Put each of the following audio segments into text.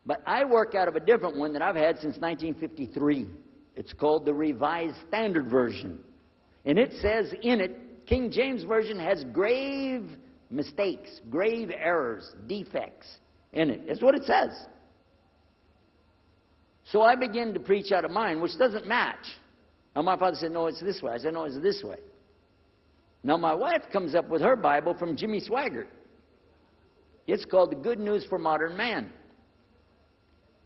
But I work out of a different one that I've had since 1953. It's called the Revised Standard Version. And it says in it, King James Version has grave mistakes, grave errors, defects in it. That's what it says. So I began to preach out of mine, which doesn't match. Now my father said, no, it's this way. I said, no, it's this way. Now my wife comes up with her Bible from Jimmy Swaggart. It's called The Good News for Modern Man.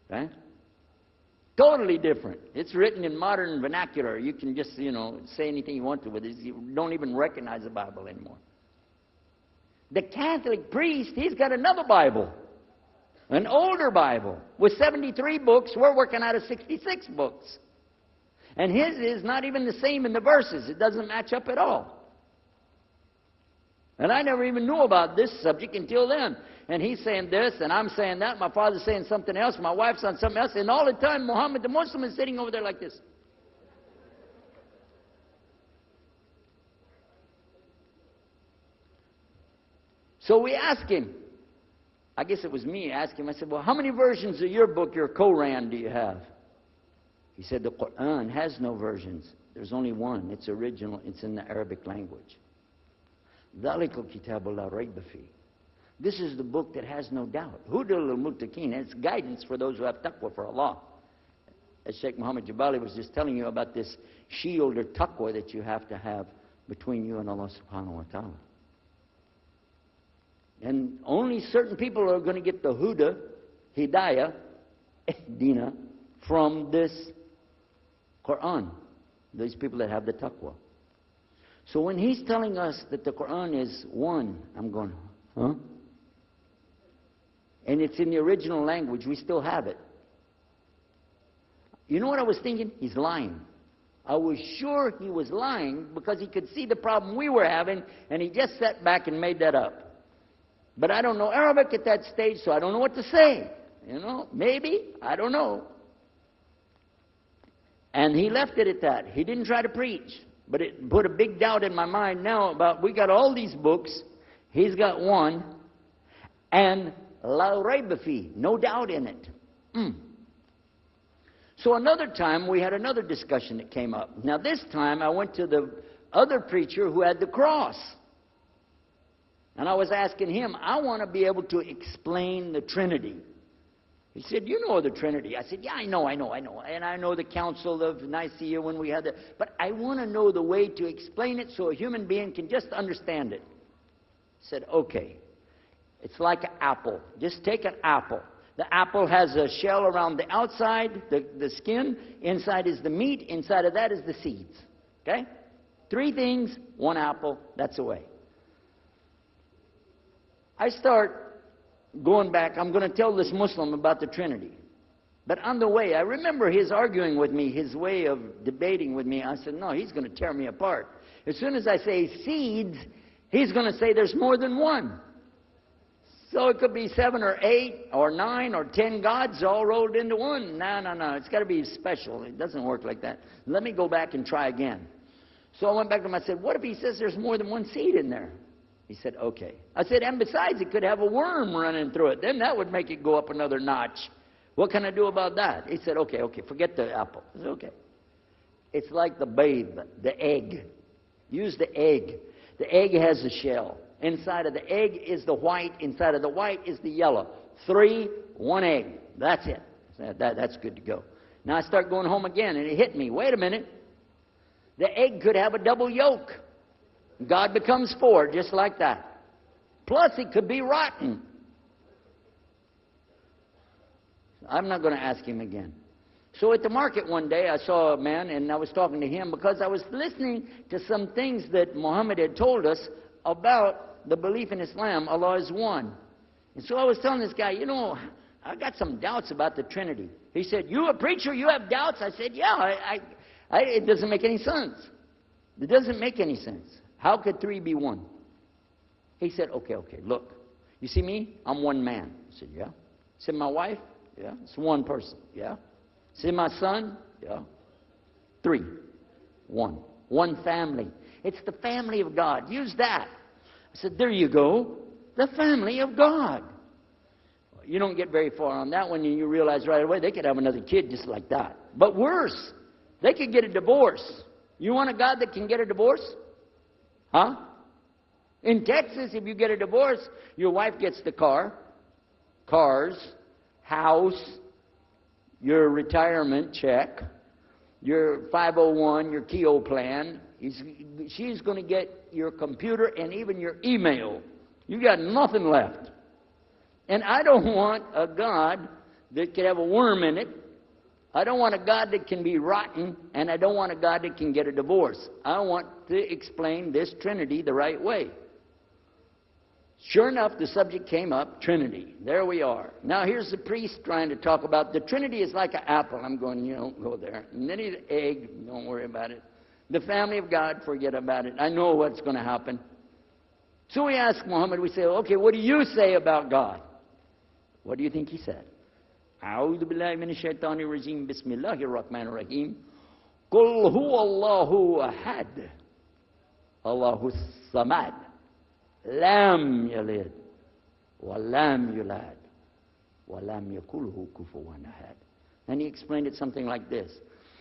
Okay? Totally different. It's written in modern vernacular. You can just, say anything you want to with it. You don't even recognize the Bible anymore. The Catholic priest, he's got another Bible. An older Bible with 73 books. We're working out of 66 books. And his is not even the same in the verses. It doesn't match up at all. And I never even knew about this subject until then. And he's saying this, and I'm saying that. My father's saying something else. My wife's saying something else. And all the time, Muhammad the Muslim is sitting over there like this. So we asked him. I guess it was me. I asked him. I said, well, how many versions of your book, your Quran, do you have? He said, the Quran has no versions. There's only one. It's original. It's in the Arabic language. This is the book that has no doubt. Hudal al-Muttaqin. It's guidance for those who have taqwa for Allah. As Sheikh Muhammad Jabali was just telling you about this shield or taqwa that you have to have between you and Allah subhanahu wa ta'ala. And only certain people are going to get the huda, hidayah, dina, from this Quran. These people that have the taqwa. So when he's telling us that the Quran is one, I'm going, huh? And it's in the original language, we still have it. You know what I was thinking? He's lying. I was sure he was lying because he could see the problem we were having, and he just sat back and made that up. But I don't know Arabic at that stage, so I don't know what to say. Maybe, I don't know. And he left it at that. He didn't try to preach. But it put a big doubt in my mind now about, we got all these books, he's got one, and la rayba fi, no doubt in it. So another time, we had another discussion that came up. Now this time, I went to the other preacher who had the cross. And I was asking him, I want to be able to explain the Trinity. He said, you know the Trinity. I said, yeah, I know. And I know the Council of Nicaea when we had that. But I want to know the way to explain it so a human being can just understand it. He said, okay. It's like an apple. Just take an apple. The apple has a shell around the outside, the skin. Inside is the meat. Inside of that is the seeds. Okay? 3 things, 1 apple. That's the way. I start going back. I'm going to tell this Muslim about the Trinity. But on the way, I remember his arguing with me, his way of debating with me. I said, no, he's going to tear me apart. As soon as I say seeds, he's going to say there's more than one. So it could be 7 or 8 or 9 or 10 gods all rolled into one. No. It's got to be special. It doesn't work like that. Let me go back and try again. So I went back to him. I said, what if he says there's more than one seed in there? He said, okay. I said, and besides, it could have a worm running through it. Then that would make it go up another notch. What can I do about that? He said, okay, forget the apple. I said, okay. It's like the babe, the egg. Use the egg. The egg has a shell. Inside of the egg is the white. Inside of the white is the yellow. 3, 1 egg. That's it. That's good to go. Now I start going home again, and it hit me. Wait a minute. The egg could have a double yolk. God becomes 4, just like that. Plus, it could be rotten. I'm not going to ask him again. So at the market one day, I saw a man, and I was talking to him because I was listening to some things that Muhammad had told us about the belief in Islam, Allah is one. And so I was telling this guy, I got some doubts about the Trinity. He said, you a preacher, you have doubts? I said, yeah, it doesn't make any sense. It doesn't make any sense. How could 3 be 1? He said, okay, look. You see me? I'm one man. I said, yeah. He said, my wife? Yeah. It's one person. Yeah. He said, my son? Yeah. 3. 1. One family. It's the family of God. Use that. I said, there you go. The family of God. you don't get very far on that one, and you realize right away they could have another kid just like that. But worse, they could get a divorce. You want a God that can get a divorce? Huh? In Texas, if you get a divorce, your wife gets the cars, house, your retirement check, your 501, your Keogh plan. She's going to get your computer and even your email. You got nothing left. And I don't want a God that could have a worm in it. I don't want a God that can be rotten, and I don't want a God that can get a divorce. I want to explain this Trinity the right way. Sure enough, the subject came up, Trinity. There we are. Now here's the priest trying to talk about the Trinity is like an apple. I'm going, you don't go there. And then the egg, don't worry about it. The family of God, forget about it. I know what's going to happen. So we ask Muhammad, we say, okay, what do you say about God? What do you think he said? أعوذ بالله من الشيطان الرجيم بسم الله الرحمن الرحيم قل هو الله أحد الله الصمد لم يلد ولم يولد ولم يكن له كفوا أحد. And he explained it something like this.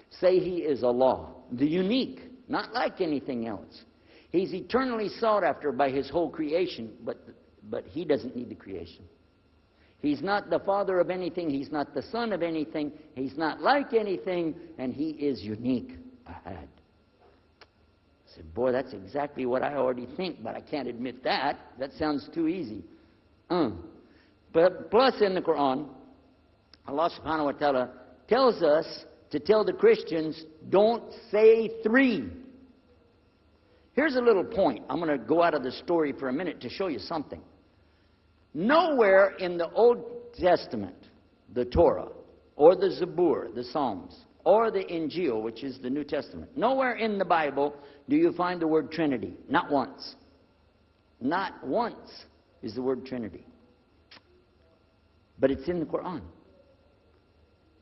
Say he is Allah, the unique, not like anything else. He's eternally sought after by his whole creation, but he doesn't need the creation. He's not the father of anything. He's not the son of anything. He's not like anything. And he is unique. Ahad. I said, boy, that's exactly what I already think, but I can't admit that. That sounds too easy. But plus in the Quran, Allah subhanahu wa ta'ala tells us to tell the Christians, don't say three. Here's a little point. I'm going to go out of the story for a minute to show you something. Nowhere in the Old Testament, the Torah, or the Zabur, the Psalms, or the Injil, which is the New Testament, nowhere in the Bible do you find the word Trinity. Not once. Not once is the word Trinity. But it's in the Quran.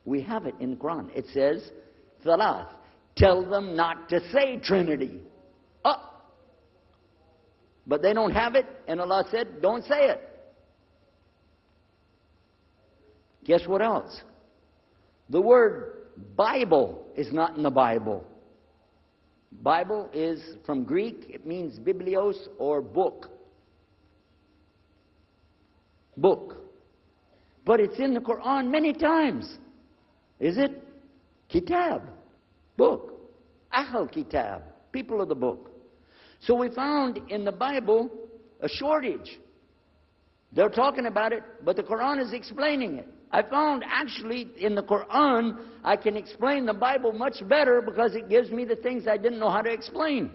We have it in the Quran. It says, Thalath, tell them not to say Trinity. But they don't have it, and Allah said, don't say it. Guess what else? The word Bible is not in the Bible. Bible is from Greek. It means biblios or book. Book. But it's in the Quran many times. Is it? Kitab. Book. Ahl Kitab. People of the book. So we found in the Bible a shortage. They're talking about it, but the Quran is explaining it. I found actually in the Quran, I can explain the Bible much better because it gives me the things I didn't know how to explain.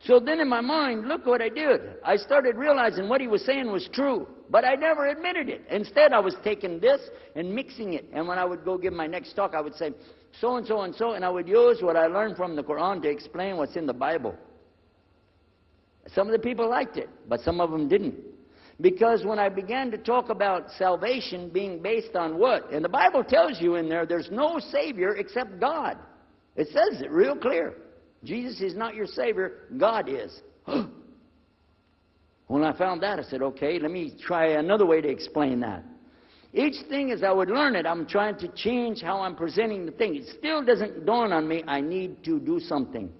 So then in my mind, look what I did. I started realizing what he was saying was true, but I never admitted it. Instead, I was taking this and mixing it. And when I would go give my next talk, I would say, so and so and so, and I would use what I learned from the Quran to explain what's in the Bible. Some of the people liked it, but some of them didn't. Because when I began to talk about salvation being based on what? And the Bible tells you in there, there's no Savior except God. It says it real clear. Jesus is not your Savior, God is. When I found that, I said, okay, let me try another way to explain that. Each thing as I would learn it, I'm trying to change how I'm presenting the thing. It still doesn't dawn on me, I need to do something.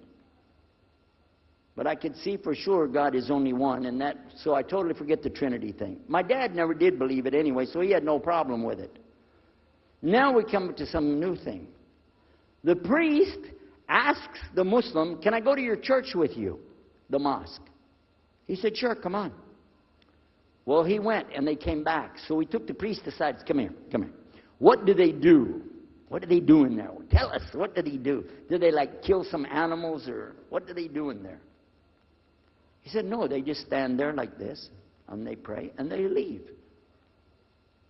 But I could see for sure God is only one, and so I totally forget the Trinity thing. My dad never did believe it anyway, so he had no problem with it. Now we come to some new thing. The priest asks the Muslim, can I go to your church with you, the mosque? He said, sure, come on. Well, he went, and they came back. So we took the priest aside. Come here, come here. What do they do? What do they do in there? Tell us, what do they do? Do they like kill some animals, or what do they do in there? He said, no, they just stand there like this, and they pray, and they leave.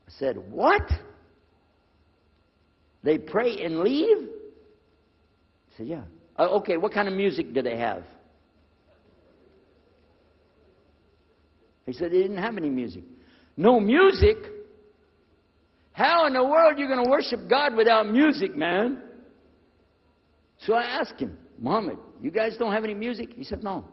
I said, what? They pray and leave? He said, yeah. Okay, what kind of music do they have? He said, they didn't have any music. No music? How in the world are you going to worship God without music, man? So I asked him, Muhammad, you guys don't have any music? He said, no.